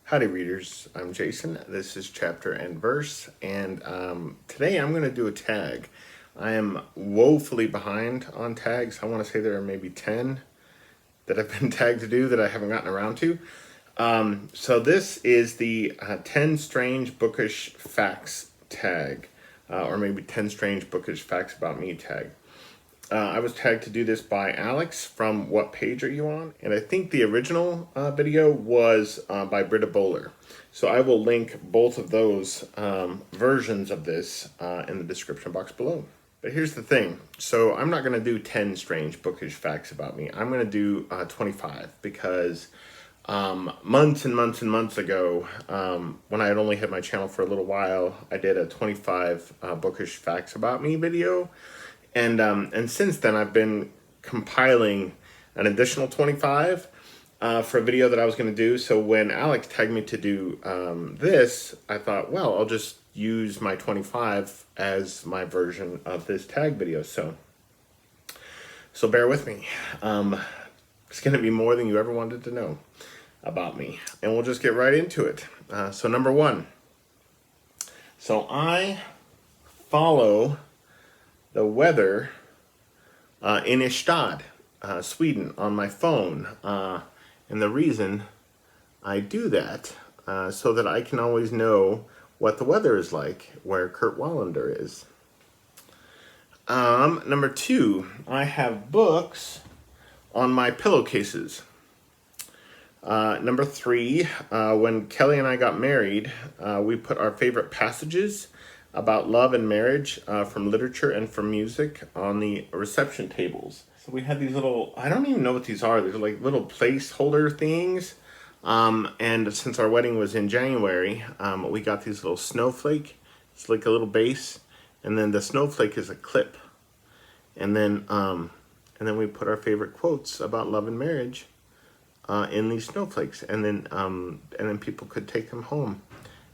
Howdy readers, I'm Jason. This is Chapter and Verse, and today I'm going to do a tag. I am woefully behind on tags. I want to say there are maybe 10 that I've been tagged to do that I haven't gotten around to. So this is the 10 Strange Bookish Facts tag, or maybe 10 Strange Bookish Facts About Me tag. I was tagged to do this by Alex from What Page Are You On? And I think the original video was by Britta Bohler. So I will link both of those versions of this in the description box below. But here's the thing. So I'm not going to do 10 strange bookish facts about me. I'm going to do 25 because months and months and months ago, when I had only had my channel for a little while, I did a 25 bookish facts about me video. And since then, I've been compiling an additional 25 for a video that I was going to do. So when Alex tagged me to do this, I thought, well, I'll just use my 25 as my version of this tag video. So bear with me. It's going to be more than you ever wanted to know about me. And we'll just get right into it. So number one. So I follow the weather in Ystad, Sweden, on my phone. And the reason I do that, so that I can always know what the weather is like where Kurt Wallander is. Number two, I have books on my pillowcases. Number three, when Kelly and I got married, we put our favorite passages about love and marriage from literature and from music on the reception tables. So we had these little, I don't even know what these are. They're like little placeholder things. And since our wedding was in January, we got these little snowflake. It's like a little base. And then the snowflake is a clip. And then we put our favorite quotes about love and marriage in these snowflakes. And then people could take them home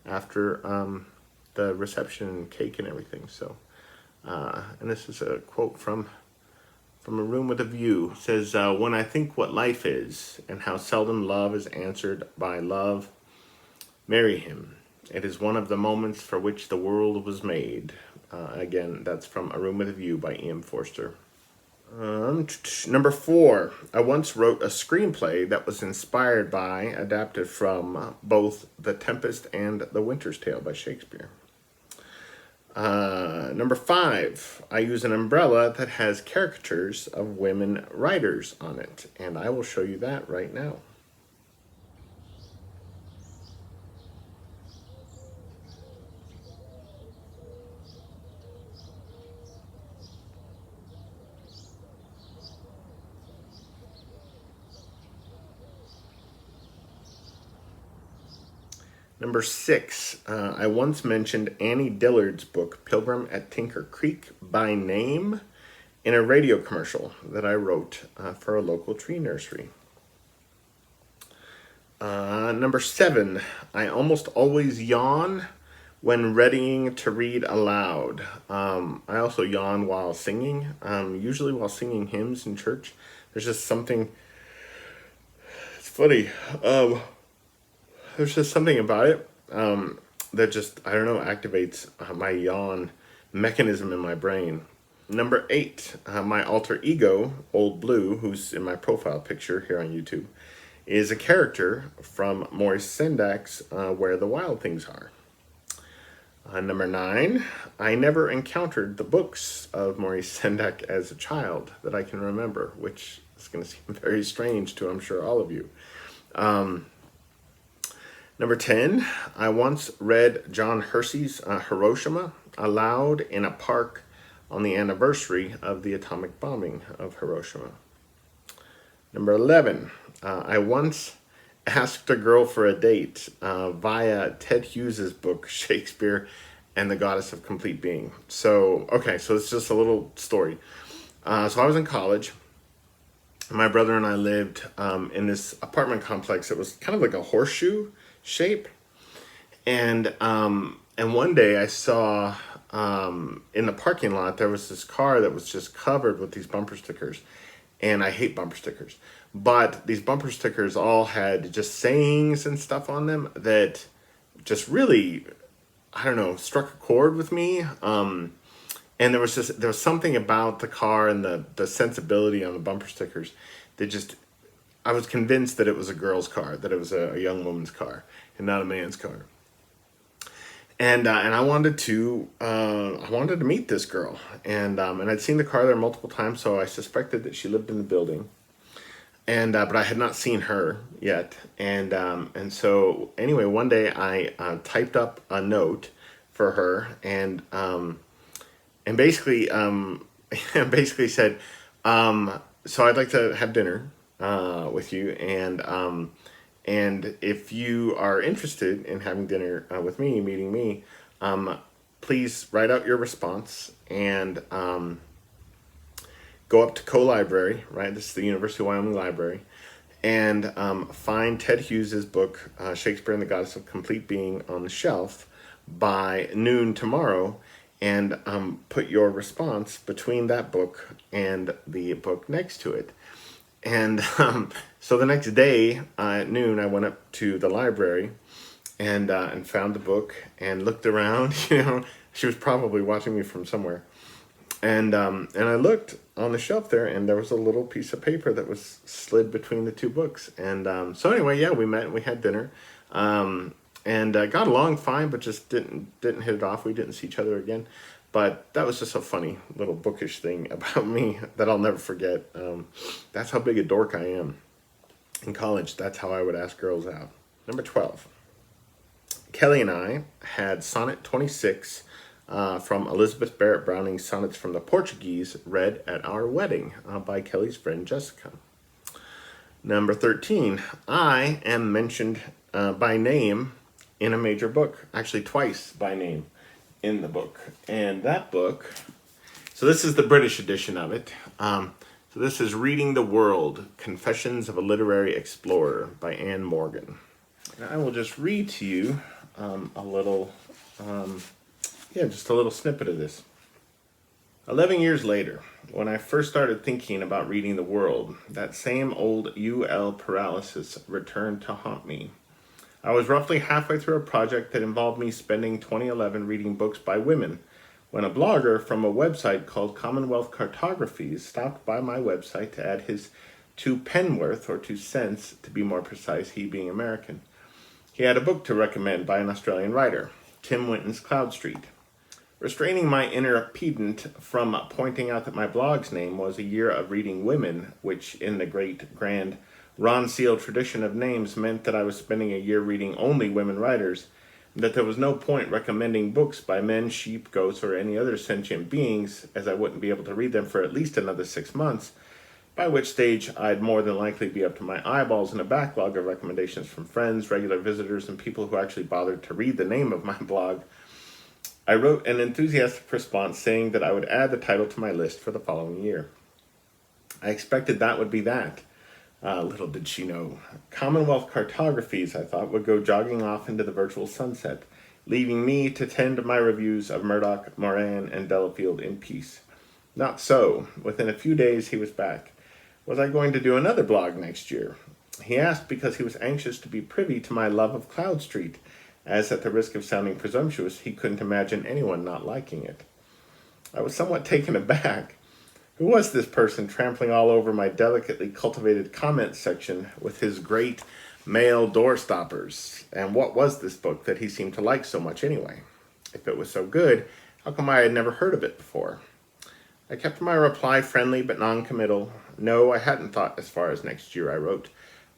after the reception and cake and everything. So and this is a quote from A Room with a View. It says, when I think what life is and how seldom love is answered by love, marry him. It is one of the moments for which the world was made. Again, that's from A Room with a View by E.M. Forster. Number four, I once wrote a screenplay that was inspired by, adapted from, both The Tempest and The Winter's Tale by Shakespeare. Number five, I use an umbrella that has caricatures of women writers on it, and I will show you that right now. Number six, I once mentioned Annie Dillard's book, Pilgrim at Tinker Creek, by name in a radio commercial that I wrote for a local tree nursery. Number seven, I almost always yawn when readying to read aloud. I also yawn while singing, usually while singing hymns in church. There's just something, it's funny, there's just something about it that just, I don't know, activates my yawn mechanism in my brain. Number eight, my alter ego, Old Blue, who's in my profile picture here on YouTube, is a character from Maurice Sendak's Where the Wild Things Are. Number nine, I never encountered the books of Maurice Sendak as a child that I can remember, which is going to seem very strange to, I'm sure, all of you. Number 10, I once read John Hersey's Hiroshima aloud in a park on the anniversary of the atomic bombing of Hiroshima. Number 11, I once asked a girl for a date via Ted Hughes' book, Shakespeare and the Goddess of Complete Being. So it's just a little story. So I was in college. My brother and I lived in this apartment complex that was kind of like a horseshoe shape, and one day I saw in the parking lot there was this car that was just covered with these bumper stickers, and I hate bumper stickers. But these bumper stickers all had just sayings and stuff on them that just really, I don't know, struck a chord with me. And there was something about the car and the sensibility on the bumper stickers that just, I was convinced that it was a girl's car, that it was a young woman's car, and not a man's car. And I wanted to meet this girl, and I'd seen the car there multiple times, so I suspected that she lived in the building, and but I had not seen her yet, and so anyway, one day I typed up a note for her, and basically basically said, so I'd like to have dinner with you, and if you are interested in having dinner with me, meeting me, please write out your response and go up to Co-Library, right? This is the University of Wyoming Library, and find Ted Hughes's book, Shakespeare and the Goddess of Complete Being, on the shelf by noon tomorrow, and put your response between that book and the book next to it. And so the next day at noon, I went up to the library and found the book and looked around. You know, she was probably watching me from somewhere. And I looked on the shelf there, and there was a little piece of paper that was slid between the two books. And so anyway, yeah, we met and we had dinner, and got along fine, but just didn't hit it off. We didn't see each other again. But that was just a funny little bookish thing about me that I'll never forget. That's how big a dork I am. In college, that's how I would ask girls out. Number 12. Kelly and I had Sonnet 26 from Elizabeth Barrett Browning's Sonnets from the Portuguese read at our wedding by Kelly's friend Jessica. Number 13. I am mentioned by name in a major book. Actually, twice by name in the book. And that book, so this is the British edition of it. So this is Reading the World, Confessions of a Literary Explorer by Anne Morgan. And I will just read to you a little, just a little snippet of this. 11 years later, when I first started thinking about reading the world, that same old UL paralysis returned to haunt me. I was roughly halfway through a project that involved me spending 2011 reading books by women, when a blogger from a website called Commonwealth Cartographies stopped by my website to add his 2 penworth, or 2 cents to be more precise, he being American. He had a book to recommend by an Australian writer, Tim Winton's Cloud Street. Restraining my inner pedant from pointing out that my blog's name was A Year of Reading Women, which in the great, grand Ron Seal tradition of names meant that I was spending a year reading only women writers, and that there was no point recommending books by men, sheep, goats, or any other sentient beings, as I wouldn't be able to read them for at least another 6 months, by which stage I'd more than likely be up to my eyeballs in a backlog of recommendations from friends, regular visitors, and people who actually bothered to read the name of my blog. I wrote an enthusiastic response saying that I would add the title to my list for the following year. I expected that would be that. Little did she know. Commonwealth Cartographies, I thought, would go jogging off into the virtual sunset, leaving me to tend my reviews of Murdoch, Moran, and Delafield in peace. Not so. Within a few days, he was back. Was I going to do another blog next year? He asked because he was anxious to be privy to my love of Cloud Street, as at the risk of sounding presumptuous, he couldn't imagine anyone not liking it. I was somewhat taken aback. Who was this person trampling all over my delicately cultivated comment section with his great male doorstoppers? And what was this book that he seemed to like so much anyway? If it was so good, how come I had never heard of it before? I kept my reply friendly but non-committal. No, I hadn't thought as far as next year, I wrote.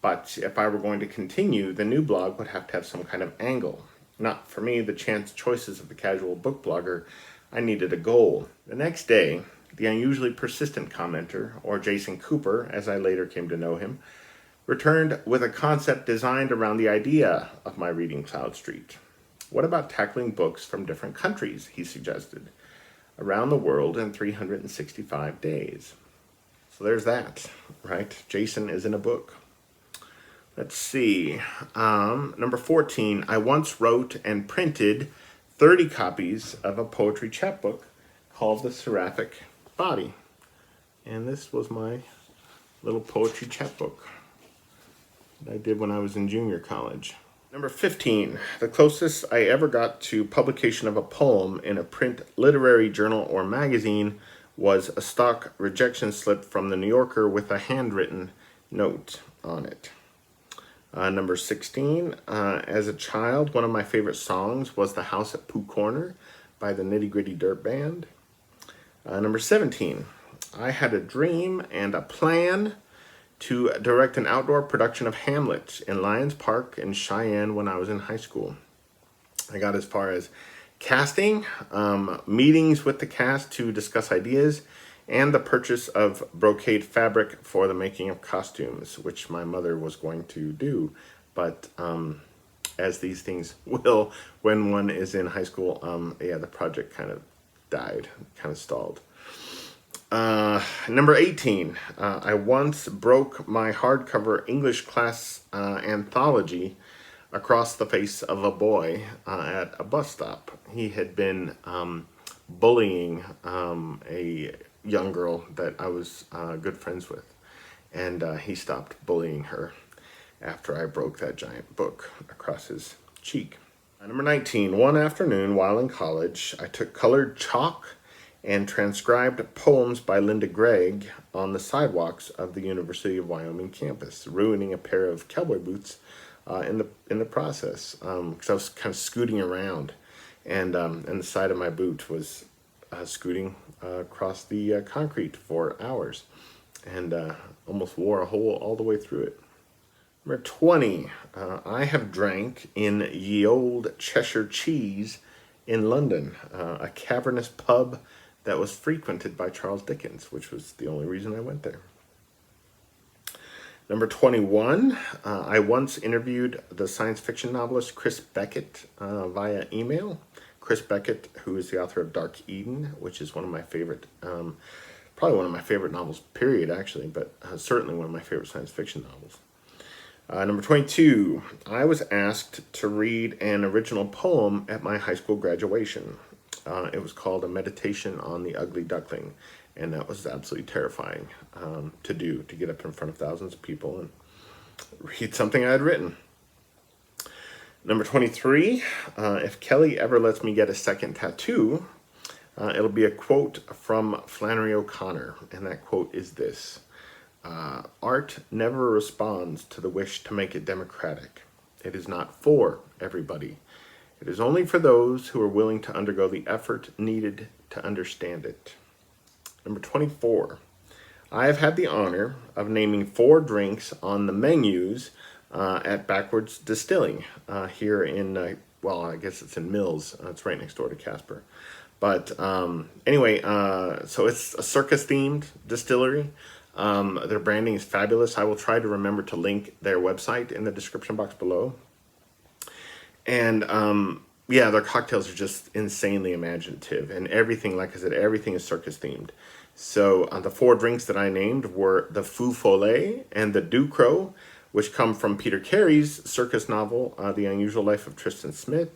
But if I were going to continue, the new blog would have to have some kind of angle. Not for me, the chance choices of the casual book blogger. I needed a goal. The next day, the unusually persistent commenter, or Jason Cooper, as I later came to know him, returned with a concept designed around the idea of my reading Cloud Street. What about tackling books from different countries, he suggested, around the world in 365 days. So there's that, right? Jason is in a book. Let's see. Number 14, I once wrote and printed 30 copies of a poetry chapbook called The Seraphic Body. And this was my little poetry chapbook that I did when I was in junior college. Number 15, the closest I ever got to publication of a poem in a print literary journal or magazine was a stock rejection slip from the New Yorker with a handwritten note on it. Number 16, as a child, one of my favorite songs was The House at Pooh Corner by the Nitty Gritty Dirt Band. Number 17, I had a dream and a plan to direct an outdoor production of Hamlet in Lions Park in Cheyenne when I was in high school. I got as far as casting, meetings with the cast to discuss ideas, and the purchase of brocade fabric for the making of costumes, which my mother was going to do. But as these things will when one is in high school, yeah, the project kind of died, kind of stalled. Number 18, I once broke my hardcover English class anthology across the face of a boy at a bus stop. He had been bullying a young girl that I was good friends with, and he stopped bullying her after I broke that giant book across his cheek. Number 19, one afternoon while in college, I took colored chalk and transcribed poems by Linda Gregg on the sidewalks of the University of Wyoming campus, ruining a pair of cowboy boots in the process, because I was kind of scooting around, and the side of my boot was scooting across the concrete for hours, and almost wore a hole all the way through it. Number 20, I have drank in Ye Olde Cheshire Cheese in London, a cavernous pub that was frequented by Charles Dickens, which was the only reason I went there. Number 21, I once interviewed the science fiction novelist Chris Beckett via email. Chris Beckett, who is the author of Dark Eden, which is one of my favorite, probably one of my favorite novels, period, actually, but certainly one of my favorite science fiction novels. Number 22, I was asked to read an original poem at my high school graduation. It was called A Meditation on the Ugly Duckling, and that was absolutely terrifying to do, to get up in front of thousands of people and read something I had written. Number 23, if Kelly ever lets me get a second tattoo, it'll be a quote from Flannery O'Connor, and that quote is this: art never responds to the wish to make it democratic. It is not for everybody. It is only for those who are willing to undergo the effort needed to understand it. Number 24, I have had the honor of naming 4 drinks on the menus at Backwards Distilling here in, well, I guess it's in Mills. It's right next door to Casper. But anyway, so it's a circus-themed distillery. Their branding is fabulous. I will try to remember to link their website in the description box below. And yeah, their cocktails are just insanely imaginative, and everything, like I said, everything is circus themed. So the 4 drinks that I named were the Fou Follet and the Ducro, which come from Peter Carey's circus novel, The Unusual Life of Tristan Smith.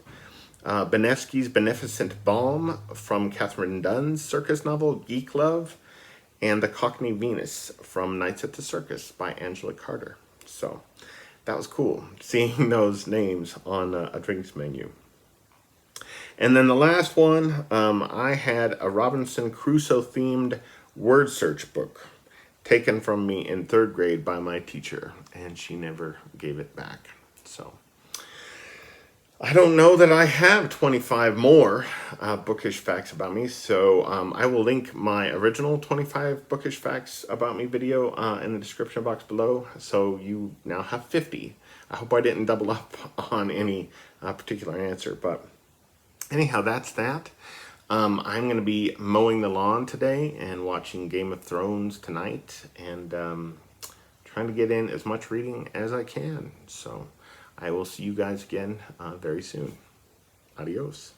Benevsky's Beneficent Balm from Katherine Dunn's circus novel, Geek Love. And the Cockney Venus from Nights at the Circus by Angela Carter. So that was cool, seeing those names on a drinks menu. And then the last one, I had a Robinson Crusoe themed word search book taken from me in 3rd grade by my teacher, and she never gave it back. So I don't know that I have 25 more bookish facts about me, so I will link my original 25 bookish facts about me video in the description box below, so you now have 50. I hope I didn't double up on any particular answer, but anyhow, that's that. I'm going to be mowing the lawn today and watching Game of Thrones tonight, and trying to get in as much reading as I can. So I will see you guys again very soon. Adios.